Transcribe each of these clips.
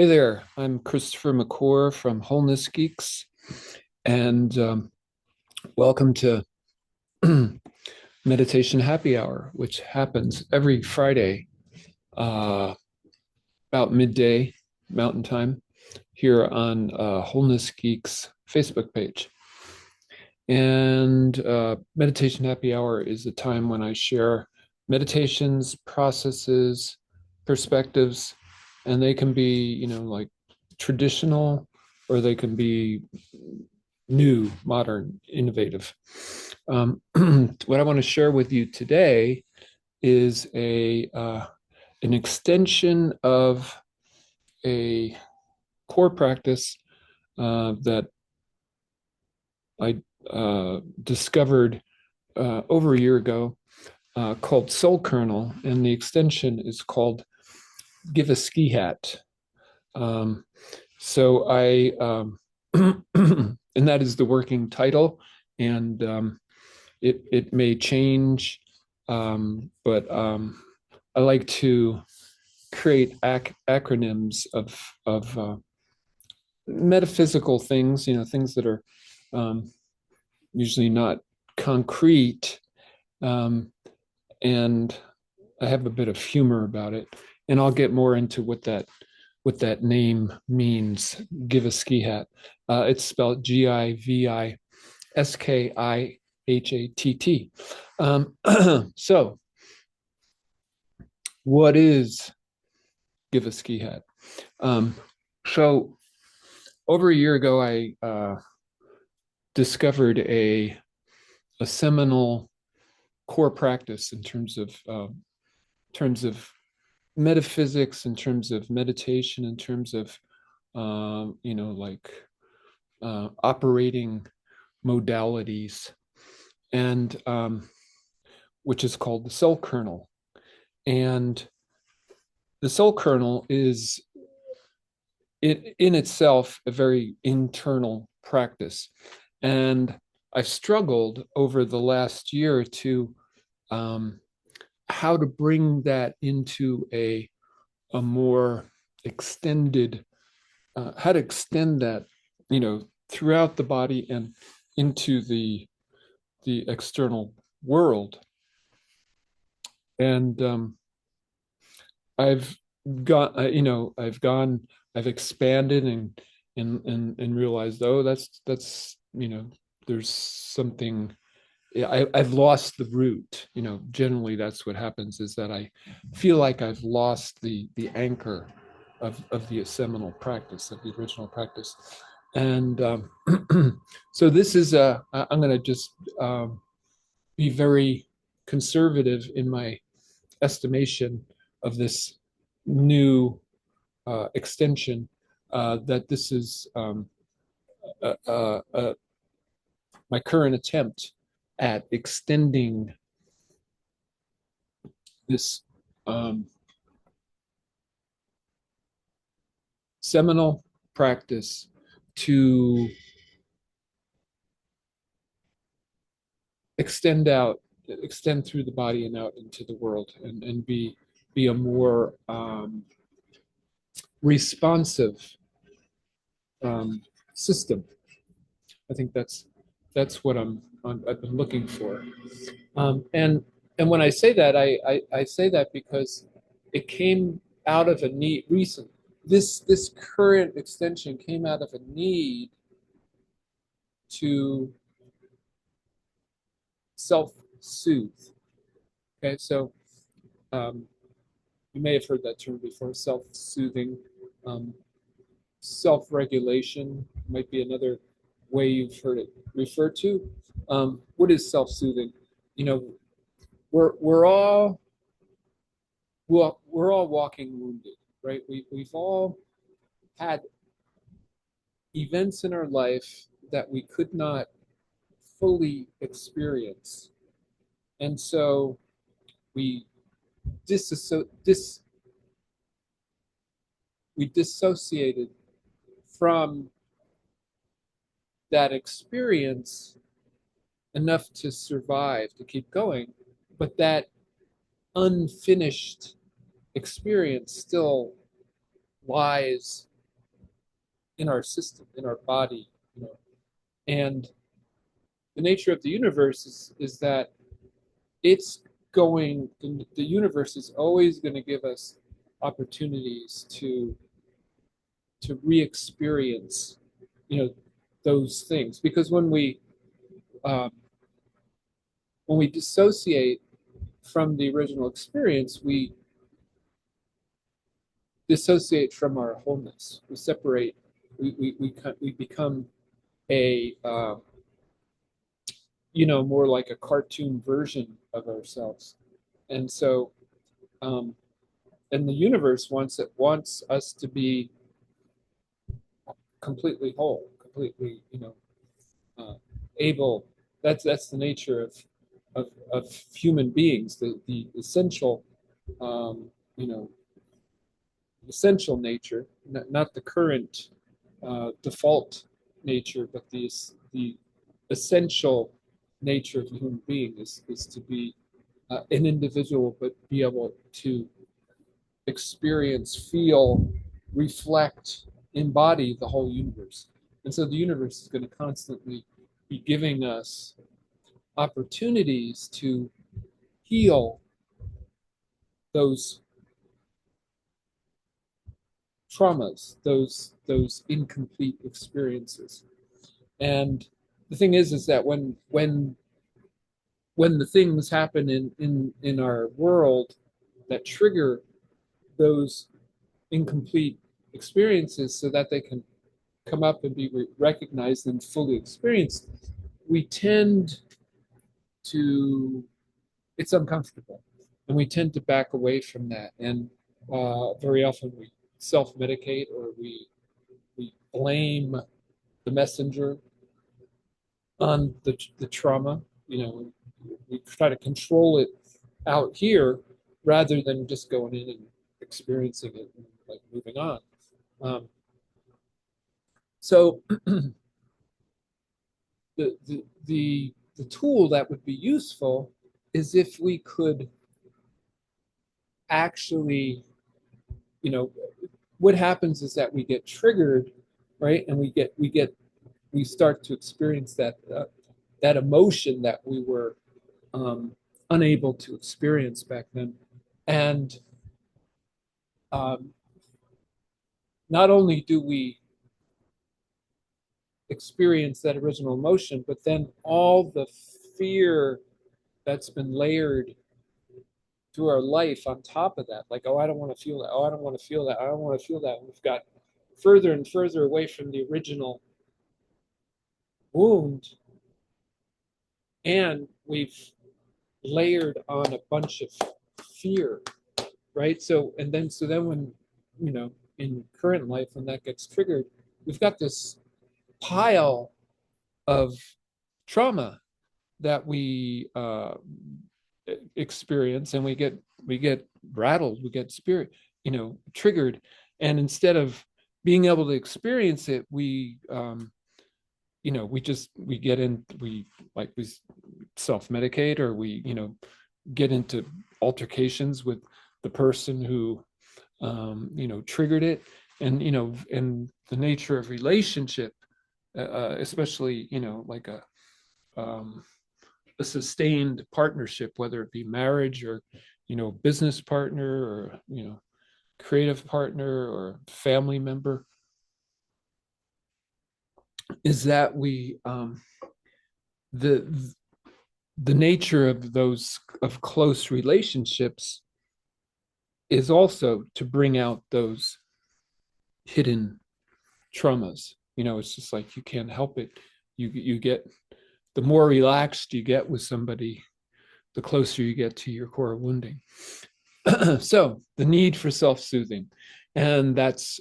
Hey there, I'm Christopher McClure from Wholeness Geeks, and welcome to Meditation Happy Hour, which happens every Friday, uh, about midday Mountain Time, here on Wholeness Geeks Facebook page. And Meditation Happy Hour is a time when I share meditations, processes, perspectives, and they can be, like traditional, or they can be new, modern, innovative. What I want to share with you today is an extension of a core practice that I discovered over a year ago, called Soul Kernel, and the extension is called Giviskihatt. Um, so I, and that is the working title, and it may change, but I like to create acronyms of metaphysical things, things that are um, usually not concrete, um, and I have a bit of humor about it, and I'll get more into what that name means. Giviskihatt. It's spelled Giviskihatt. So, what is Giviskihatt? So, over a year ago, I discovered a seminal core practice in terms of metaphysics, in terms of meditation, in terms of like operating modalities, and which is called the soul kernel. And the soul kernel is in itself a very internal practice. And I've struggled over the last year to um, how to bring that into a more extended, how to extend that, throughout the body and into the external world. And I've got, I've expanded and realized, oh, that's, there's something. Yeah, I've lost the root. Generally that's what happens, is that I feel like I've lost the anchor of the seminal practice, of the original practice. And so this is I'm going to just be very conservative in my estimation of this new extension, that this is uh, uh, uh, my current attempt at extending this um, seminal practice to extend through the body and out into the world, and be a more responsive um, system. I think that's what I've been looking for. And when I say that, I say that because it came out of a need recent. This current extension came out of a need to self-soothe. Okay, so um, you may have heard that term before, self-soothing. Um, Self-regulation might be another way you've heard it referred to. What is self-soothing? You know, we're all we're all walking wounded, right? We've all had events in our life that we could not fully experience, and so we disasso- dis we dissociated from that experience enough to survive, to keep going, but that unfinished experience still lies in our system, in our body, you know. And the nature of the universe is that it's going, the universe is always going to give us opportunities to re-experience, you know, those things. Because um, when we dissociate from the original experience, we dissociate from our wholeness. We separate. We become a more like a cartoon version of ourselves. And so, um, and the universe wants us to be completely whole, completely, able. That's the nature of human beings. The essential, um, you know, essential nature, not the current default nature, but the essential nature of a human being is to be an individual, but be able to experience, feel, reflect, embody the whole universe. And so the universe is going to constantly be giving us opportunities to heal those traumas, those incomplete experiences. And the thing is that when the things happen in our world that trigger those incomplete experiences so that they can come up and be recognized and fully experienced, we tend to, it's uncomfortable. And we tend to back away from that. And very often we self medicate, or we blame the messenger on the trauma. We try to control it out here rather than just going in and experiencing it and like moving on. Um, so the tool that would be useful is if we could actually, what happens is that we get triggered, right? And we start to experience that emotion that we were um, unable to experience back then. And um, not only do we experience that original emotion, but then all the fear that's been layered through our life on top of that, like, oh, I don't want to feel that. Oh, I don't want to feel that. I don't want to feel that. We've got further and further away from the original wound, and we've layered on a bunch of fear, right? So then when, in current life, when that gets triggered, we've got this pile of trauma that we experience, and we get rattled, we get triggered, and instead of being able to experience it, we get in, we self-medicate, or we get into altercations with the person who triggered it. And the nature of relationship, especially like a sustained partnership, whether it be marriage or business partner, or creative partner or family member, is that the the nature of those of close relationships is also to bring out those hidden traumas. It's just like you can't help it. You get, the more relaxed you get with somebody, the closer you get to your core wounding. So the need for self-soothing, and that's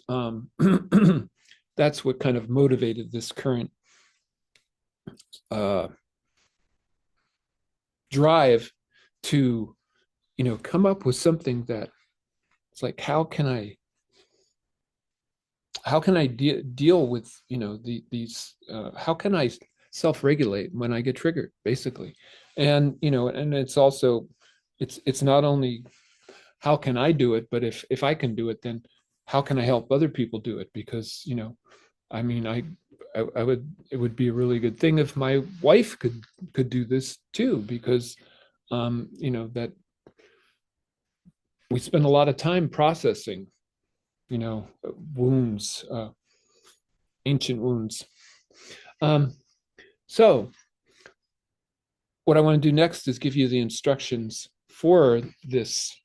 that's what kind of motivated this current drive to come up with something that it's like, how can I deal with these how can I self-regulate when I get triggered, basically. And and it's also, it's not only how can I do it, but if I can do it, then how can I help other people do it? Because I mean, I would, it would be a really good thing if my wife could do this too, because you know, that we spend a lot of time processing, you know, wounds, ancient wounds. Um, so what I want to do next is give you the instructions for this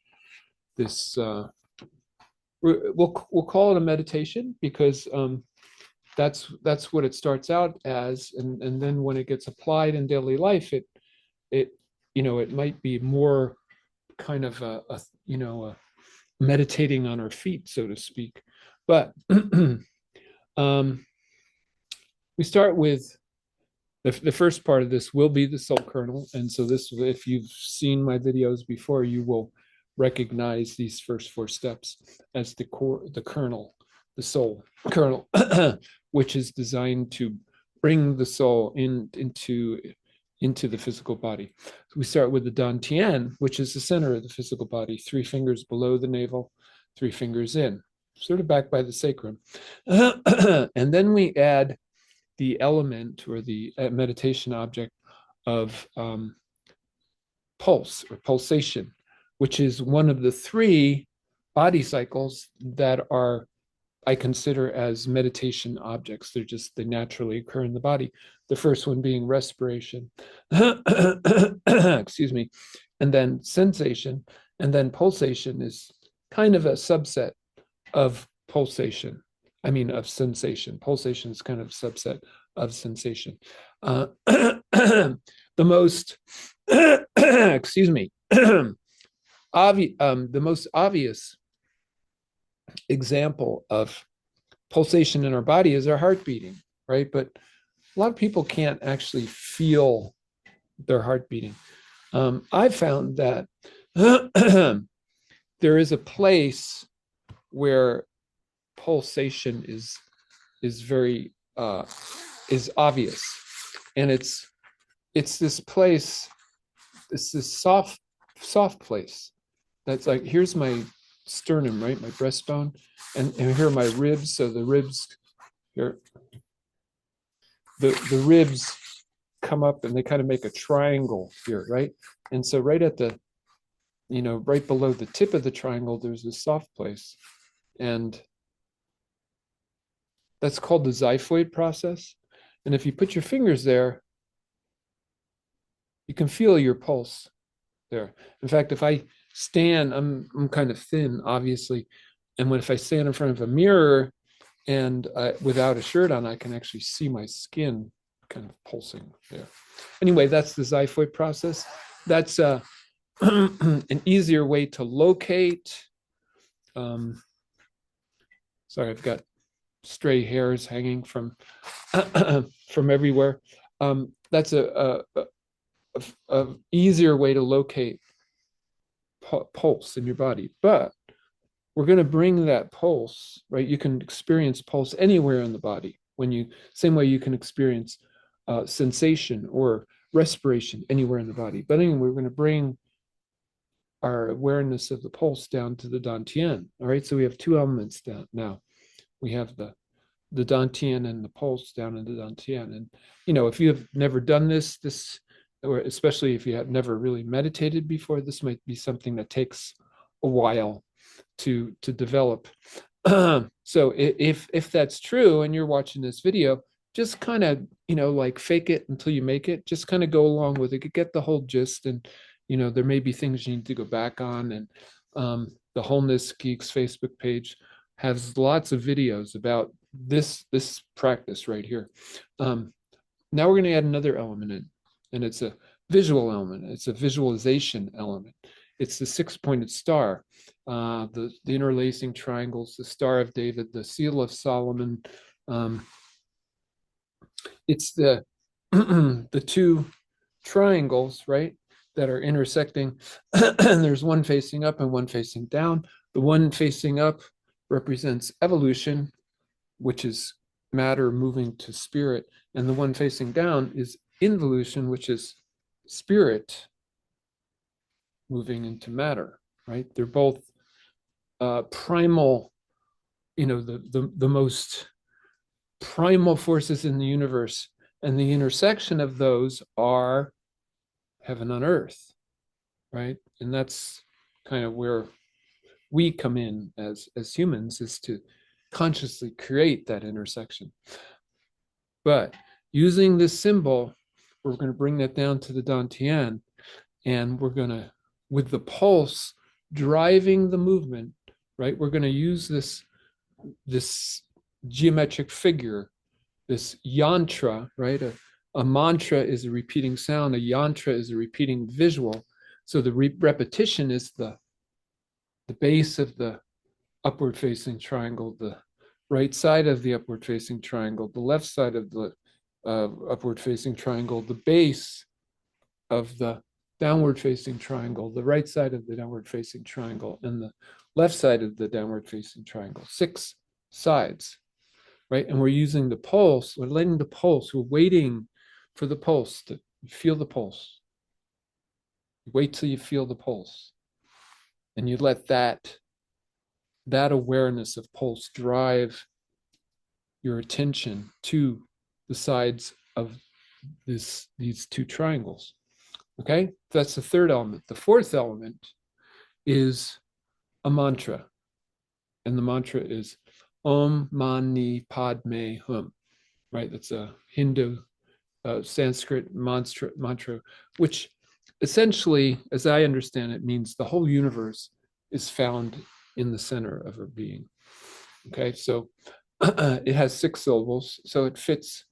we'll call it a meditation, because that's what it starts out as, and then when it gets applied in daily life, it you know, it might be more kind of a you know, a meditating on our feet, so to speak. But um, we start with the first part of this will be the soul kernel. And so this, if you've seen my videos before, you will recognize these first four steps as the core, the kernel, the soul kernel, which is designed to bring the soul into the physical body. So we start with the dantian, which is the center of the physical body, 3 fingers below the navel, 3 fingers in, sort of back by the sacrum. And then we add the element, or the meditation object of pulse or pulsation, which is one of the 3 body cycles that are, I consider, as meditation objects. They naturally occur in the body. The first one being respiration, excuse me, and then sensation, and then pulsation is kind of a subset of pulsation. I mean, of sensation. Pulsation is kind of a subset of sensation. The most, excuse me, the most obvious example of pulsation in our body is our heart beating, right? But a lot of people can't actually feel their heart beating. I've found that there is a place where pulsation is very is obvious, and it's this place, it's this soft place that's like, here's my sternum, right, my breastbone, and here are my ribs. So the ribs here, the ribs come up and they kind of make a triangle here, right? And so right at the, you know, right below the tip of the triangle, there's a soft place, and that's called the xiphoid process. And if you put your fingers there, you can feel your pulse there. In fact, if I stand, I'm kind of thin, obviously, and if I stand in front of a mirror and without a shirt on, I can actually see my skin kind of pulsing there. Anyway, that's the xiphoid process. That's an easier way to locate. Sorry, I've got stray hairs hanging from from everywhere. That's a easier way to locate pulse in your body. But we're going to bring that pulse, right? You can experience pulse anywhere in the body, when you, same way you can experience sensation or respiration anywhere in the body. But anyway, we're going to bring our awareness of the pulse down to the dantian. All right, so we have 2 elements down now. We have the dantian and the pulse down in the dantian. And you know, if you have never done this, or especially if you have never really meditated before, this might be something that takes a while to develop. So if that's true and you're watching this video, just kind of, you know, like, fake it until you make it. Just kind of go along with it, get the whole gist. And you know, there may be things you need to go back on. And the Wholeness Geeks Facebook page has lots of videos about this practice right here. Now we're going to add another element in, and it's a visual element. It's a visualization element. It's the 6-pointed star, the interlacing triangles, the Star of David, the Seal of Solomon. It's the the 2 triangles, right, that are intersecting. There's one facing up and one facing down. The one facing up represents evolution, which is matter moving to spirit, and the one facing down is involution, which is spirit moving into matter, right? They're both primal, you know, the most primal forces in the universe, and the intersection of those are heaven on earth, right? And that's kind of where we come in as humans, is to consciously create that intersection. But using this symbol, we're going to bring that down to the Dantian, and we're going to, with the pulse driving the movement, right? We're going to use this geometric figure, this yantra, right? A mantra is a repeating sound. A yantra is a repeating visual. So the repetition is the base of the upward facing triangle, the right side of the upward facing triangle, the left side of the upward facing triangle, the base of the downward facing triangle, the right side of the downward facing triangle, and the left side of the downward facing triangle. 6 sides, right? And we're using the pulse, we're letting the pulse, we're waiting for the pulse to feel the pulse. Wait till you feel the pulse. And you let that awareness of pulse drive your attention to the sides of these 2 triangles. Okay, that's the third element. The fourth element is a mantra, and the mantra is Om Mani Padme Hum, right? That's a Hindu Sanskrit mantra, which essentially, as I understand it, means the whole universe is found in the center of our being. Okay, so it has 6 syllables, so it fits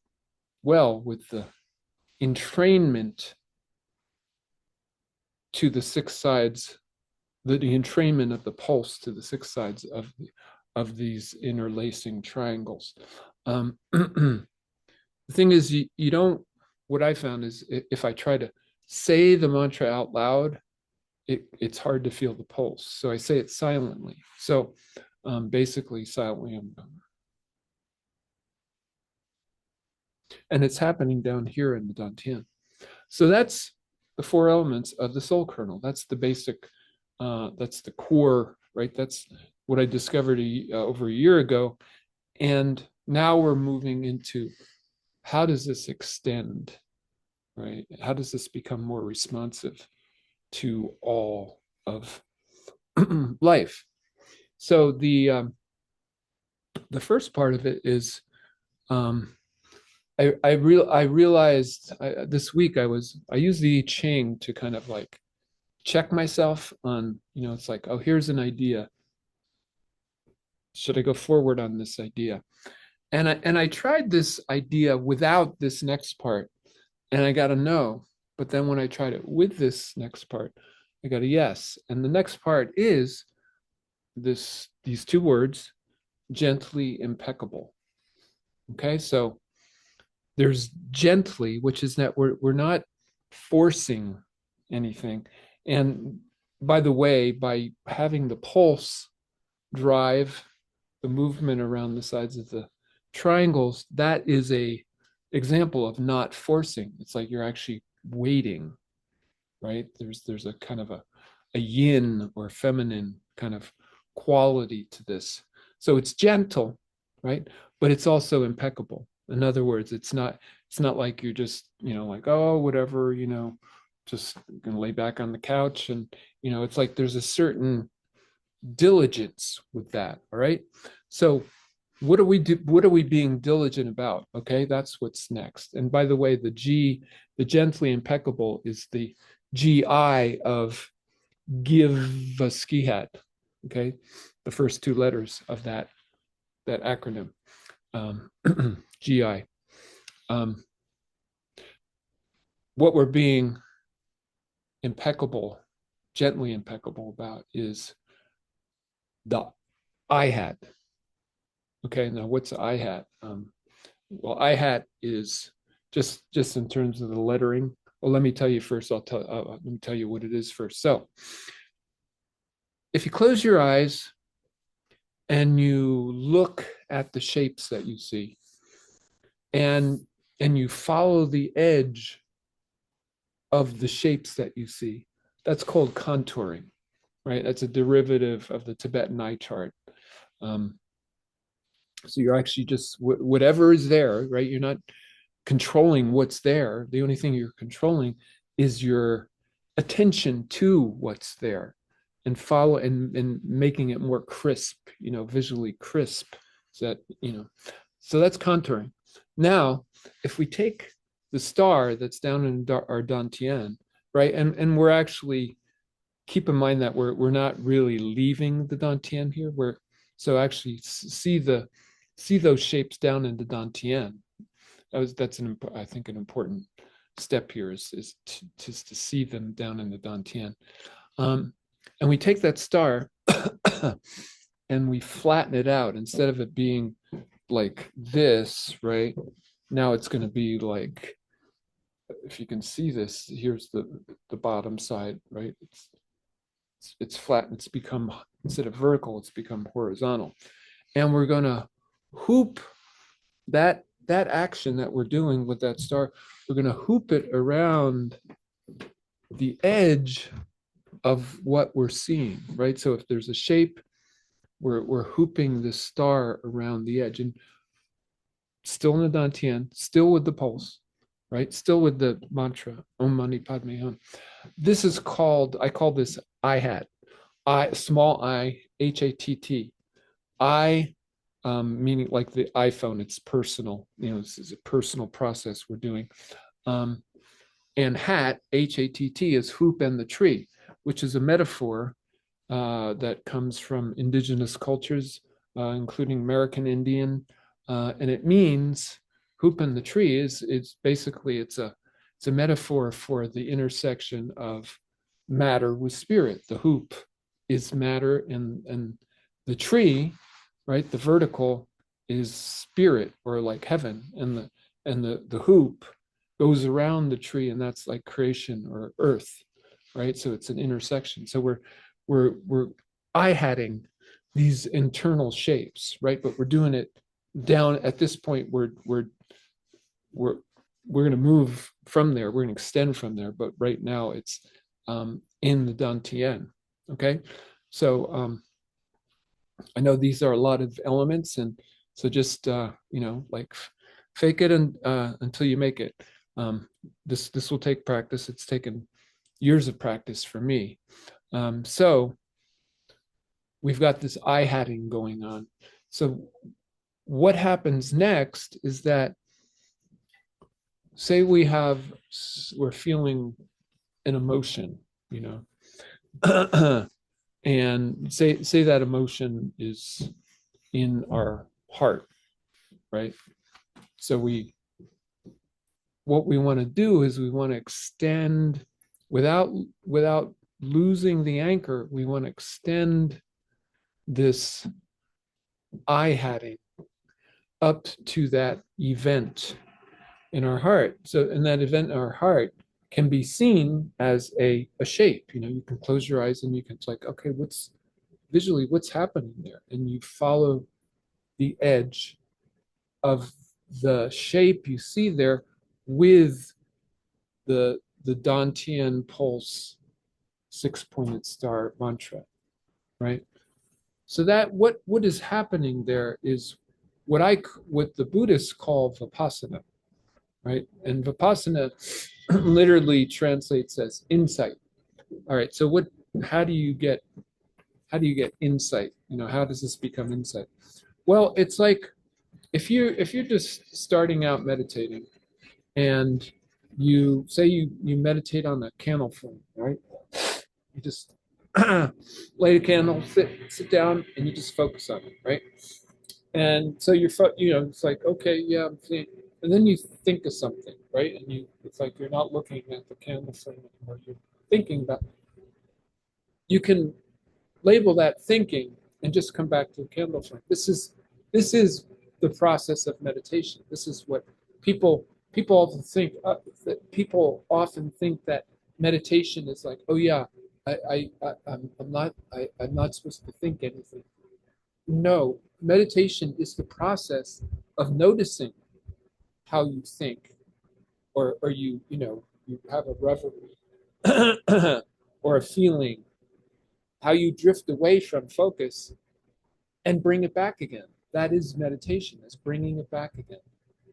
well with the entrainment to the 6 sides, the entrainment of the pulse to the 6 sides of these interlacing triangles. The thing is, you don't, what I found is if I try to say the mantra out loud, it's hard to feel the pulse. So I say it silently. So basically silently, and it's happening down here in the Dantian. So that's the 4 elements of the soul kernel. That's the basic, that's the core, right? That's what I discovered over a year ago. And now we're moving into, how does this extend, right? How does this become more responsive to all of life? So the first part of it is, I realized this week I used the I Ching to kind of like check myself on, it's like, oh, here's an idea. Should I go forward on this idea? And I tried this idea without this next part, and I got a no. But then when I tried it with this next part, I got a yes. And the next part is these 2 words, gently impeccable. Okay, so there's gently, which is that we're not forcing anything. And by the way, by having the pulse drive the movement around the sides of the triangles, that is a example of not forcing. It's like you're actually waiting, right? There's a kind of a yin or feminine kind of quality to this. So it's gentle, right? But it's also impeccable. In other words, it's not like you're just, like, oh, whatever, just gonna lay back on the couch. And, it's like there's a certain diligence with that. All right. So what are we being diligent about? Okay, that's what's next. And by the way, the gently impeccable is the GI of Giviskihatt. Okay, the first 2 letters of that acronym, GI. What we're being impeccable, gently impeccable about is the I hat. Okay, now what's the I hat? Well, I hat is just in terms of the lettering. Well, let me tell you first. Let me tell you what it is first. So, if you close your eyes and you look at the shapes that you see, and you follow the edge of the shapes that you see, that's called contouring, right? That's a derivative of the Tibetan eye chart. So you're actually just whatever is there, right? You're not controlling what's there. The only thing you're controlling is your attention to what's there, and follow and making it more crisp, visually crisp. So that, so that's contouring. Now, if we take the star that's down in our dantian, right, and we're actually, keep in mind that we're not really leaving the dantian here. We're so actually see those shapes down in the dantian. That's I think an important step here is to see them down in the dantian. And we take that star and we flatten it out. Instead of it being like this, right? Now it's going to be like, if you can see this, here's the bottom side, right? It's flat. It's become, instead of vertical, it's become horizontal. And we're going to hoop that action that we're doing with that star. We're going to hoop it around the edge of what we're seeing, right? So if there's a shape, we're hooping the star around the edge, and still in the dantian, still with the pulse, right? Still with the mantra, Om Mani Padme Hum. This is called, I call this I hat, small I, HATT. I, meaning like the iPhone, it's personal, this is a personal process we're doing. And hat, HATT, is hoop and the tree, which is a metaphor that comes from indigenous cultures, including American Indian, and it means hoop and the tree is basically it's a metaphor for the intersection of matter with spirit. The hoop is matter, and the tree, right, the vertical, is spirit, or like heaven, and the hoop goes around the tree, and that's like creation or earth, right? So it's an intersection. So we're eye-hatting these internal shapes, right? But we're doing it down at this point. We're going to move from there. We're going to extend from there. But right now it's in the dantian. Okay, so I know these are a lot of elements, and so just like fake it and until you make it. This will take practice. It's taken years of practice for me. So we've got this eye hatting going on. So what happens next is that, say we're feeling an emotion, and say that emotion is in our heart, right? So what we want to do is we want to extend without losing the anchor. We want to extend this eye hatting up to that event in our heart. So, and that event in our heart can be seen as a shape. You can close your eyes and you can, it's like, okay, what's happening there? And you follow the edge of the shape you see there with the dantian pulse 6-pointed star mantra, right? So that what is happening there is what the Buddhists call vipassana, right? And vipassana literally translates as insight. All right, so how do you get insight? How does this become insight? Well, it's like if you're just starting out meditating, and you say you meditate on a candle flame, right? You just light a candle, sit down, and you just focus on it, right? And so it's like, okay, yeah, I'm seeing, and then you think of something, right? And it's like you're not looking at the candle flame anymore. You're thinking about. You can label that thinking and just come back to the candle flame. This is the process of meditation. This is what people often think that meditation is like, oh yeah, I'm not supposed to think anything. No, meditation is the process of noticing how you think, or you have a reverie or a feeling, how you drift away from focus and bring it back again. that is meditation. It's bringing it back again,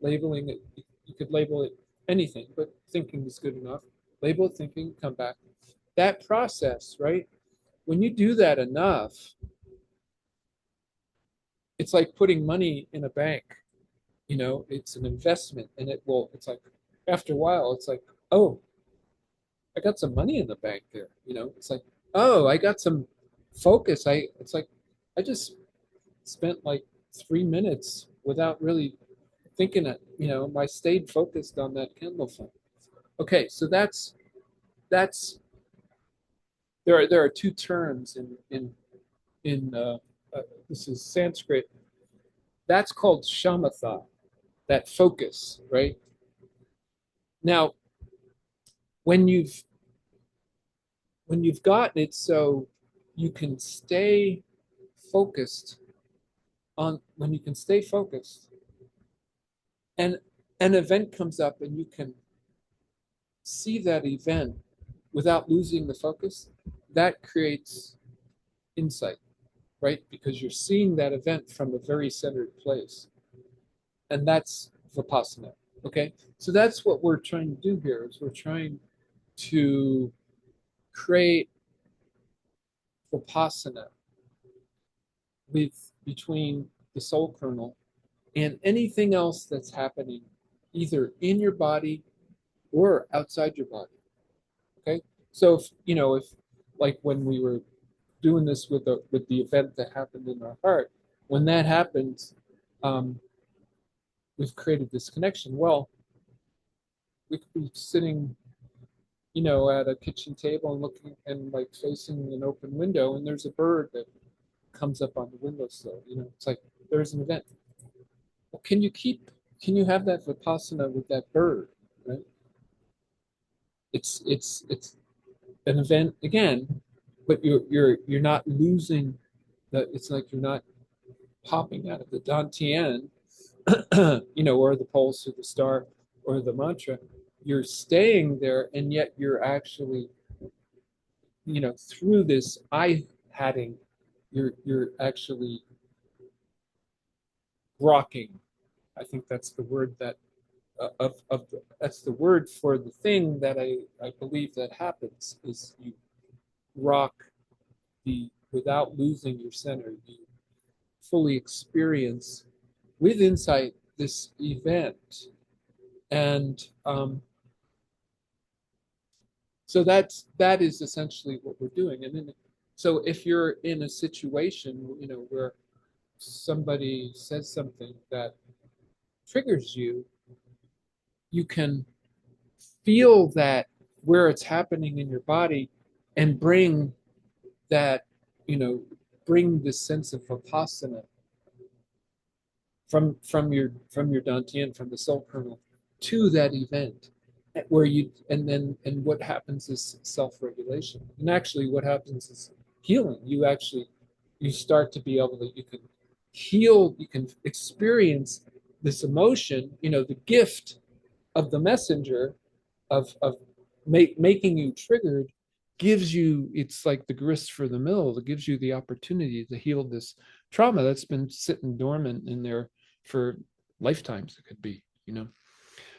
labeling it. You could label it anything, but thinking is good enough. Label it thinking, come back. That process, right? When you do that enough, it's like putting money in a bank. It's an investment, and it's like after a while, it's like, oh, I got some money in the bank there. It's like, oh, I got some focus. It's like I just spent like 3 minutes without really thinking it. I stayed focused on that candle flame. Okay, so that's there are two terms in this is Sanskrit. That's called shamatha, that focus, right? Now, when you've when you've gotten it so you can stay focused when you can stay focused and an event comes up and you can see that event without losing the focus, that creates insight, right? Because you're seeing that event from a very centered place. And that's Vipassana. Okay. So that's what we're trying to do here is we're trying to create Vipassana between the soul kernel and anything else that's happening either in your body or outside your body. Okay. So if like when we were doing this with the event that happened in our heart, when that happens, um, we've created this connection. Well, we could be sitting, at a kitchen table and looking and like facing an open window, and there's a bird that comes up on the windowsill. It's like there's an event. Well, can you have that vipassana with that bird, right? It's an event again, but you're not losing the. It's like you're not popping out of the dantian, or the pulse or the star or the mantra. You're staying there, and yet you're actually, through this eye hatting, you're actually rocking. I think that's the word that that's the word for the thing that I believe that happens is you rock the without losing your center. You fully experience with insight this event, and so that is essentially what we're doing. And then, so if you're in a situation, where somebody says something that triggers you, you can feel that where it's happening in your body and bring that, bring this sense of vipassana from your dantian, from the soul kernel, to that event, where you and what happens is self-regulation, and actually what happens is healing. You start to be able to, you can heal, you can experience this emotion, the gift of the messenger of making you triggered, gives you, it's like the grist for the mill, that gives you the opportunity to heal this trauma that's been sitting dormant in there for lifetimes. It could be,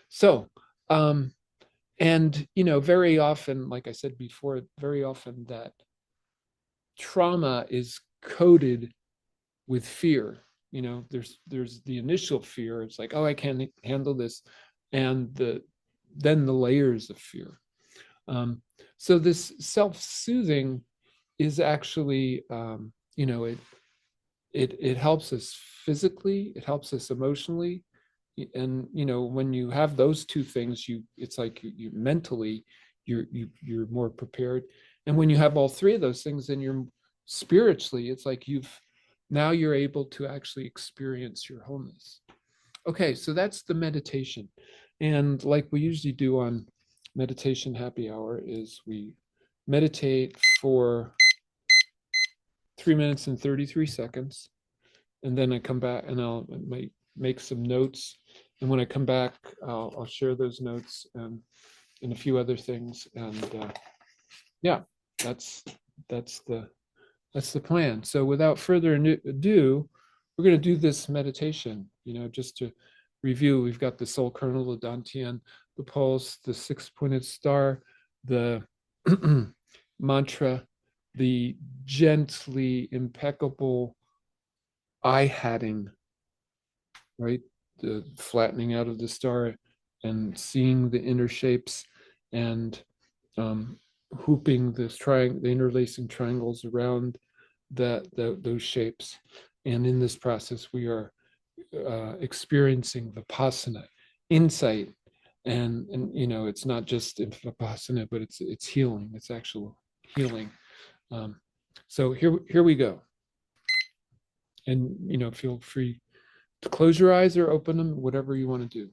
so and very often, like I said before, very often that trauma is coded with fear. There's the initial fear. It's like, oh, I can't handle this, and then the layers of fear. So this self-soothing is actually, it helps us physically, it helps us emotionally, and when you have those two things, it's like you mentally, you're more prepared, and when you have all three of those things, then you're spiritually, it's like now you're able to actually experience your wholeness. Okay, so that's the meditation. And like we usually do on meditation happy hour is we meditate for 3 minutes and 33 seconds. And then I come back and I might make some notes. And when I come back, I'll share those notes and a few other things. And yeah, that's the plan. So without further ado, we're going to do this meditation, just to review. We've got the soul kernel, the dantian, the pulse, the six-pointed star, the mantra, the gently impeccable eye hatting, right? The flattening out of the star and seeing the inner shapes, and hooping the interlacing triangles around those shapes. And in this process, we are experiencing vipassana, insight, and it's not just vipassana, but it's healing. It's actual healing. So here we go. And feel free to close your eyes or open them, whatever you want to do.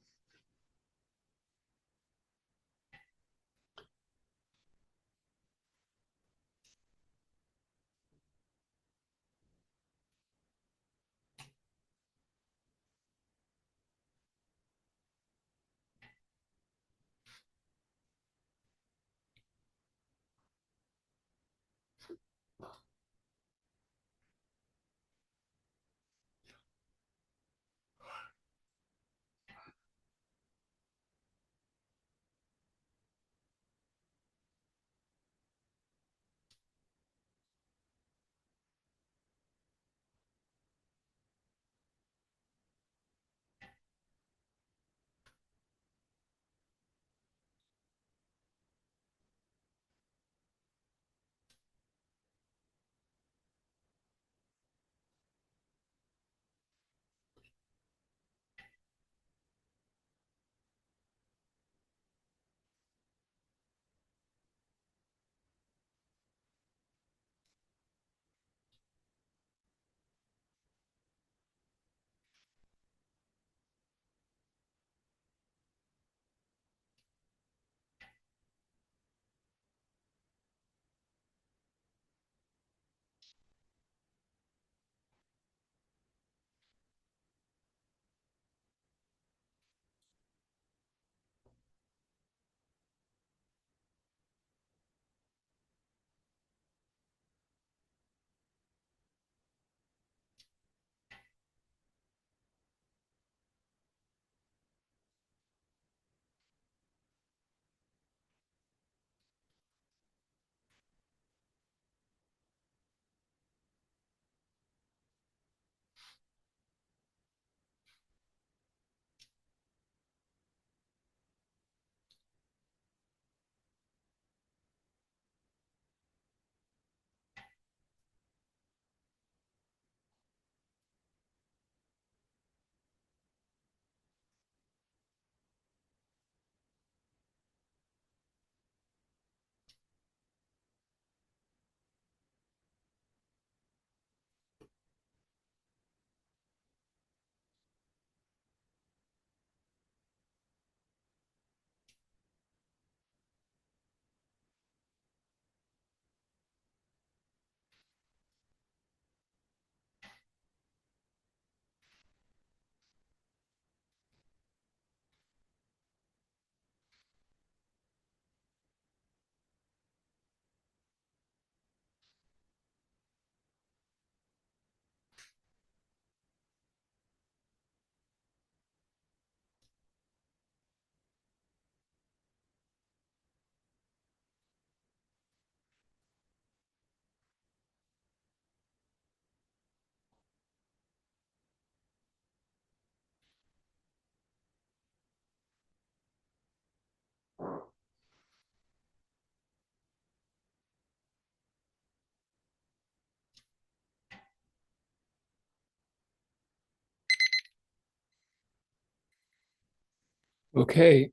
Okay,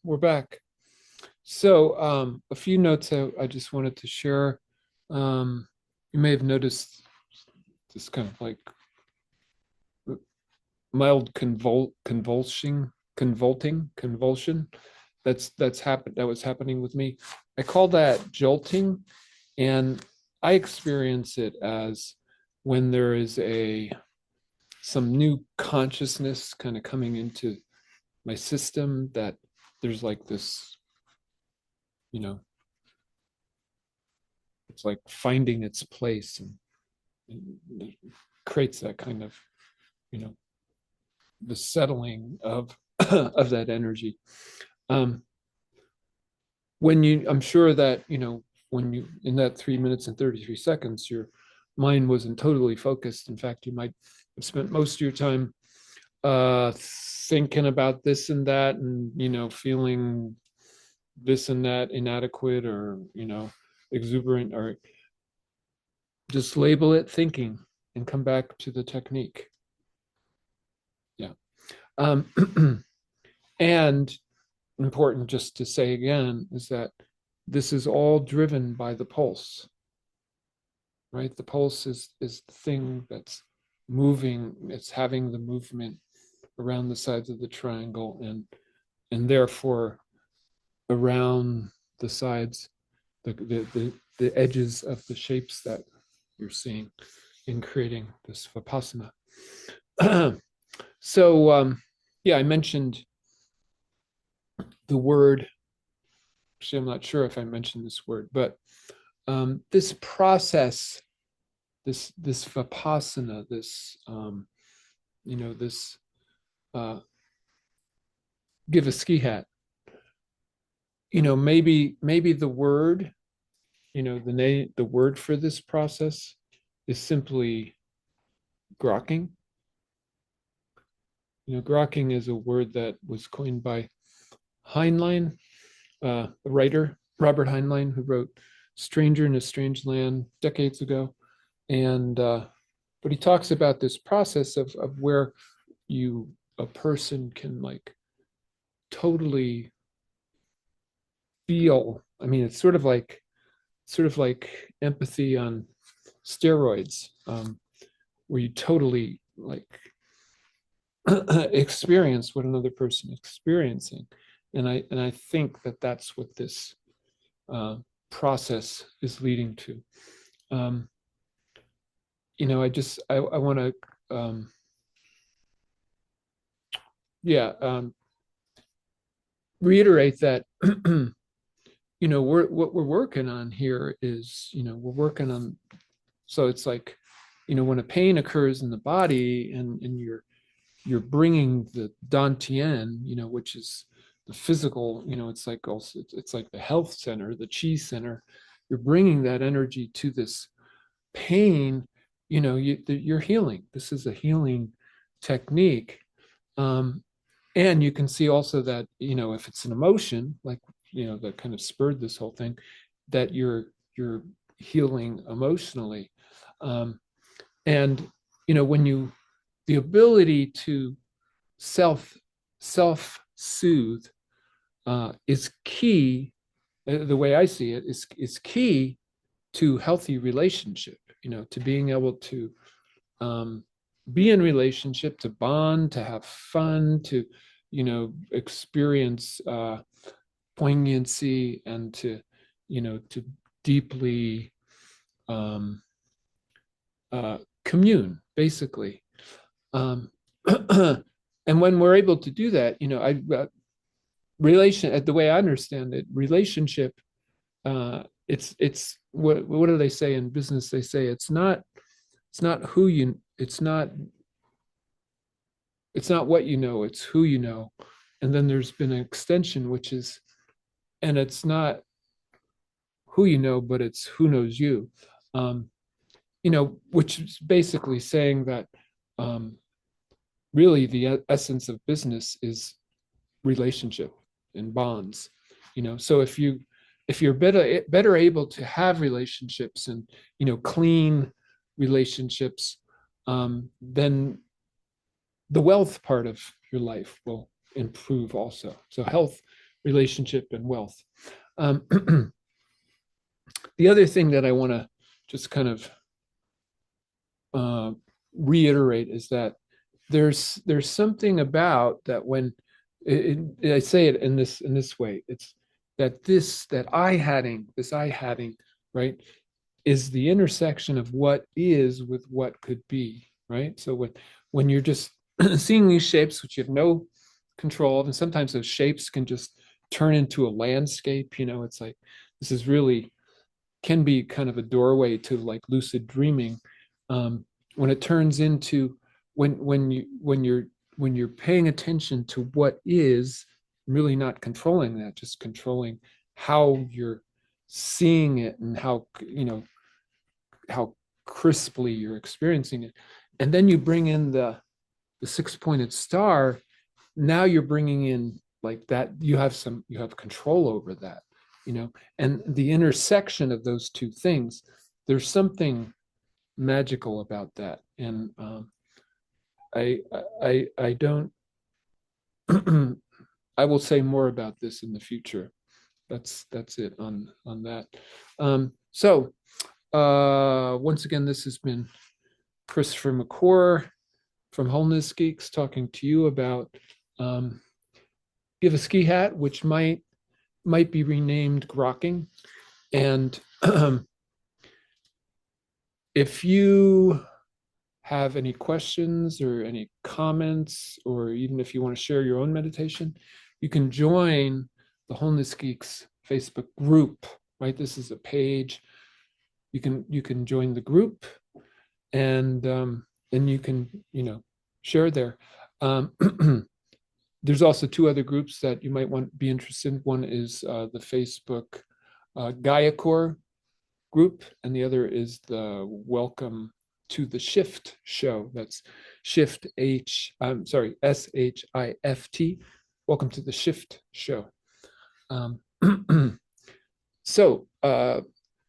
we're back. So, a few notes I just wanted to share. You may have noticed this kind of like mild convulsion. That was happening with me. I call that jolting, and I experience it as when there is some new consciousness kind of coming into my system, that there's like this, you know, it's like finding its place, and creates that kind of, you know, the settling of of that energy. Um, when you, I'm sure that, you know, when you, in that 3 minutes and 33 seconds, your mind wasn't totally focused. In fact, you might have spent most of your time thinking about this and that, and, you know, feeling this and that inadequate, or, you know, exuberant, or just label it thinking and come back to the technique. Yeah. And important just to say again is that this is all driven by the pulse, right? The pulse is the thing that's moving, it's having the movement around the sides of the triangle, and therefore around the sides, the edges of the shapes that you're seeing in creating this vipassana. So yeah, I mentioned the word. Actually, I'm not sure if I mentioned this word, but this process, this vipassana, this you know, this uh, Giviskihatt, you know, maybe the word, you know, the word for this process is simply grokking. You know, grokking is a word that was coined by Heinlein, a writer, Robert Heinlein, who wrote Stranger in a Strange Land decades ago. And but he talks about this process of where you, a person can like totally feel. I mean, it's sort of like empathy on steroids, where you totally like experience what another person is experiencing. And I think that that's what this process is leading to. Um, you know, I want to yeah, reiterate that you know, what we're working on here is, you know, we're working on, so it's like, you know, when a pain occurs in the body, and you're bringing the dantian, you know, which is the physical, you know, it's like also it's like the health center, the chi center. You're bringing that energy to this pain, you know, you're healing. This is a healing technique. Um, and you can see also that, you know, if it's an emotion, like, you know, that kind of spurred this whole thing, that you're healing emotionally. Um, and, you know, when you, the ability to self self soothe is key. The way I see it is key to healthy relationship. You know, to being able to um, be in relationship, to bond, to have fun, to, you know, experience poignancy, and to, you know, to deeply um, commune, basically. Um, and when we're able to do that, you know, relation, the way I understand it, relationship, it's what do they say in business? They say it's not who you, it's not what you know, it's who you know. And then there's been an extension, which is, and it's not who you know, but it's who knows you. Um, you know, which is basically saying that um, really the essence of business is relationship and bonds. You know, so if you're better able to have relationships, and, you know, clean relationships, then the wealth part of your life will improve also. So health, relationship, and wealth. um, the other thing that I want to just kind of uh, reiterate is that there's something about that when I say it in this way. It's that this I hatting, right, is the intersection of what is with what could be, right? So when you're just seeing these shapes which you have no control of, and sometimes those shapes can just turn into a landscape. You know, it's like this is really can be kind of a doorway to like lucid dreaming. when it turns into when you're paying attention to what is, really not controlling that, just controlling how you're seeing it and how, how crisply you're experiencing it. And then you bring in the six-pointed star. Now you're bringing in like that, you have control over that, and the intersection of those two things, there's something magical about that. And I don't I will say more about this in the future. That's it on that. So once again, this has been Christopher McClure from Wholeness Geeks talking to you about Giviskihatt, which might be renamed Grokking. And if you have any questions or any comments, or even if you want to share your own meditation, you can join the Wholeness Geeks Facebook group, right? This is a page. You can join the group, and you can, share there. There's also two other groups that you might want be interested in. One is the Facebook Gaia Core group, and the other is the Welcome to the Shift show. That's Shift SHIFT. Welcome to the Shift show. So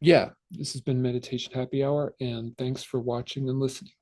yeah, this has been Meditation Happy Hour, and thanks for watching and listening.